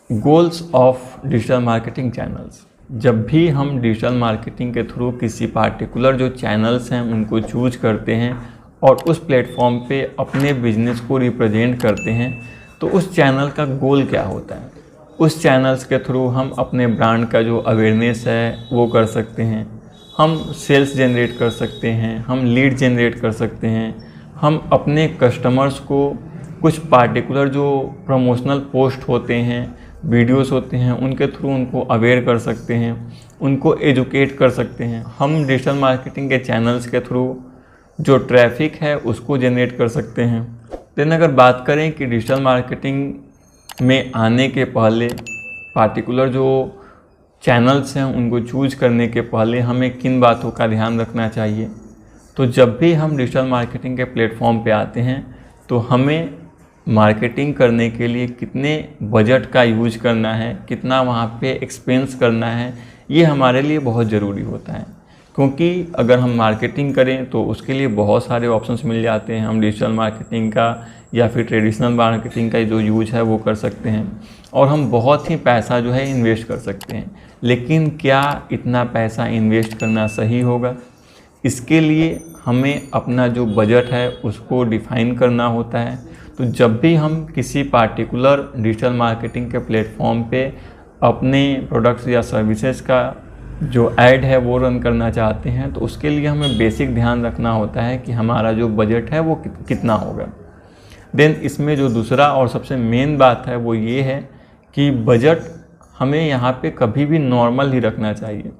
Goals of digital marketing channels. जब भी हम डिजिटल मार्केटिंग के थ्रू किसी पार्टिकुलर जो चैनल्स हैं उनको चूज करते हैं और उस प्लेटफॉर्म पे अपने बिजनेस को रिप्रेजेंट करते हैं, तो उस चैनल का गोल क्या होता है। उस चैनल्स के थ्रू हम अपने ब्रांड का जो अवेयरनेस है वो कर सकते हैं, हम सेल्स जनरेट कर सकते हैं, हम लीड जनरेट कर सकते हैं, हम अपने कस्टमर्स को कुछ पार्टिकुलर जो प्रमोशनल पोस्ट होते हैं, वीडियोस होते हैं, उनके थ्रू उनको अवेयर कर सकते हैं, उनको एजुकेट कर सकते हैं। हम डिजिटल मार्केटिंग के चैनल्स के थ्रू जो ट्रैफिक है उसको जनरेट कर सकते हैं। देन अगर बात करें कि डिजिटल मार्केटिंग में आने के पहले पार्टिकुलर जो चैनल्स हैं उनको चूज करने के पहले हमें किन बातों का ध्यान रखना चाहिए, तो जब भी हम डिजिटल मार्केटिंग के प्लेटफॉर्म पे आते हैं तो हमें मार्केटिंग करने के लिए कितने बजट का यूज करना है, कितना वहाँ पे एक्सपेंस करना है, ये हमारे लिए बहुत ज़रूरी होता है। क्योंकि अगर हम मार्केटिंग करें तो उसके लिए बहुत सारे ऑप्शंस मिल जाते हैं। हम डिजिटल मार्केटिंग का या फिर ट्रेडिशनल मार्केटिंग का जो यूज है वो कर सकते हैं और हम बहुत ही पैसा जो है इन्वेस्ट कर सकते हैं। लेकिन क्या इतना पैसा इन्वेस्ट करना सही होगा? इसके लिए हमें अपना जो बजट है उसको डिफाइन करना होता है। तो जब भी हम किसी पार्टिकुलर डिजिटल मार्केटिंग के प्लेटफॉर्म पे अपने प्रोडक्ट्स या सर्विसेज का जो ऐड है वो रन करना चाहते हैं, तो उसके लिए हमें बेसिक ध्यान रखना होता है कि हमारा जो बजट है वो कितना होगा। देन इसमें जो दूसरा और सबसे मेन बात है वो ये है कि बजट हमें यहाँ पे कभी भी नॉर्मल ही रखना चाहिए।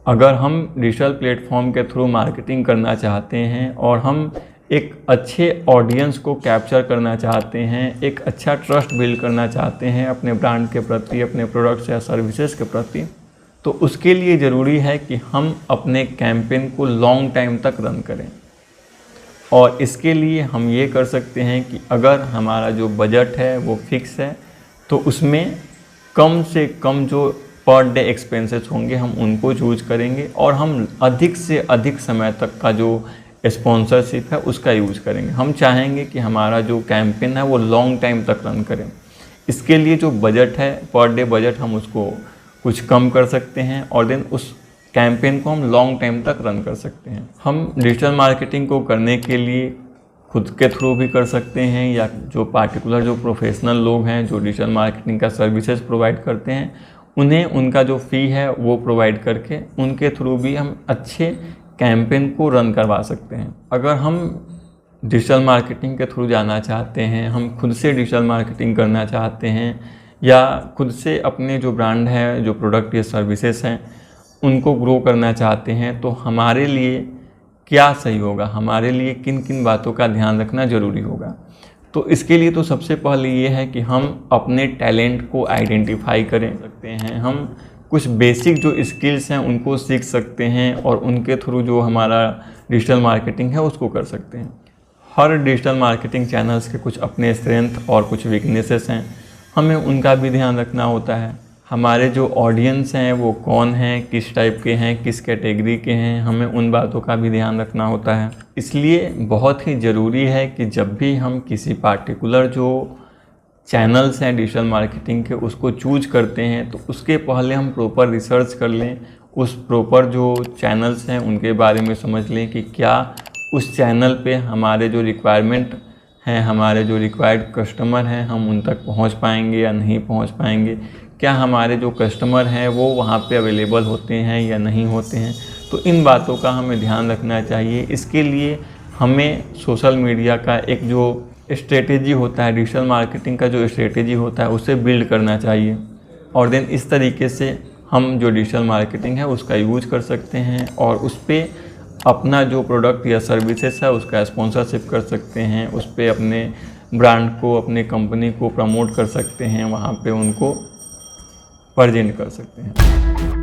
अगर हम डिजिटल प्लेटफॉर्म के थ्रू मार्केटिंग करना चाहते हैं और हम एक अच्छे ऑडियंस को कैप्चर करना चाहते हैं, एक अच्छा ट्रस्ट बिल्ड करना चाहते हैं अपने ब्रांड के प्रति, अपने प्रोडक्ट्स या सर्विसेज के प्रति, तो उसके लिए ज़रूरी है कि हम अपने कैंपेन को लॉन्ग टाइम तक रन करें। और इसके लिए हम ये कर सकते हैं कि अगर हमारा जो बजट है वो फिक्स है तो उसमें कम से कम जो पर डे एक्सपेंसेस होंगे हम उनको चूज करेंगे और हम अधिक से अधिक समय तक का जो स्पॉन्सरशिप है उसका यूज करेंगे। हम चाहेंगे कि हमारा जो कैंपेन है वो लॉन्ग टाइम तक रन करें। इसके लिए जो बजट है, पर डे बजट, हम उसको कुछ कम कर सकते हैं और देन उस कैंपेन को हम लॉन्ग टाइम तक रन कर सकते हैं। हम डिजिटल मार्केटिंग को करने के लिए खुद के थ्रू भी कर सकते हैं या जो पार्टिकुलर जो प्रोफेशनल लोग हैं जो डिजिटल मार्केटिंग का सर्विसेज प्रोवाइड करते हैं उन्हें उनका जो फ़ी है वो प्रोवाइड करके उनके थ्रू भी हम अच्छे कैंपेन को रन करवा सकते हैं। अगर हम डिजिटल मार्केटिंग के थ्रू जाना चाहते हैं, हम खुद से डिजिटल मार्केटिंग करना चाहते हैं या खुद से अपने जो ब्रांड है, जो प्रोडक्ट या सर्विसेज हैं उनको ग्रो करना चाहते हैं, तो हमारे लिए क्या सही होगा, हमारे लिए किन किन बातों का ध्यान रखना ज़रूरी होगा। तो इसके लिए तो सबसे पहले ये है कि हम अपने टैलेंट को आइडेंटिफाई करें सकते हैं, हम कुछ बेसिक जो स्किल्स हैं उनको सीख सकते हैं और उनके थ्रू जो हमारा डिजिटल मार्केटिंग है उसको कर सकते हैं। हर डिजिटल मार्केटिंग चैनल्स के कुछ अपने स्ट्रेंथ और कुछ वीकनेसेस हैं, हमें उनका भी ध्यान रखना होता है। हमारे जो ऑडियंस हैं वो कौन हैं, किस टाइप के हैं, किस कैटेगरी के हैं, हमें उन बातों का भी ध्यान रखना होता है। इसलिए बहुत ही ज़रूरी है कि जब भी हम किसी पार्टिकुलर जो चैनल्स हैं डिजिटल मार्केटिंग के उसको चूज करते हैं तो उसके पहले हम प्रॉपर रिसर्च कर लें, उस प्रॉपर जो चैनल्स हैं उनके बारे में समझ लें कि क्या उस चैनल पे हमारे जो रिक्वायरमेंट हैं, हमारे जो रिक्वायर्ड कस्टमर हैं, हम उन तक पहुंच पाएंगे या नहीं पहुंच पाएंगे, क्या हमारे जो कस्टमर हैं वो वहाँ पे अवेलेबल होते हैं या नहीं होते हैं। तो इन बातों का हमें ध्यान रखना चाहिए। इसके लिए हमें सोशल मीडिया का एक जो स्ट्रेटेजी होता है, डिजिटल मार्केटिंग का जो स्ट्रेटेजी होता है उसे बिल्ड करना चाहिए और देन इस तरीके से हम जो डिजिटल मार्केटिंग है उसका यूज कर सकते हैं और उस पर अपना जो प्रोडक्ट या सर्विसेज है उसका स्पॉन्सरशिप कर सकते हैं, उस पर अपने ब्रांड को, अपने कंपनी को प्रमोट कर सकते हैं, वहाँ पे उनको प्रेजेंट कर सकते हैं।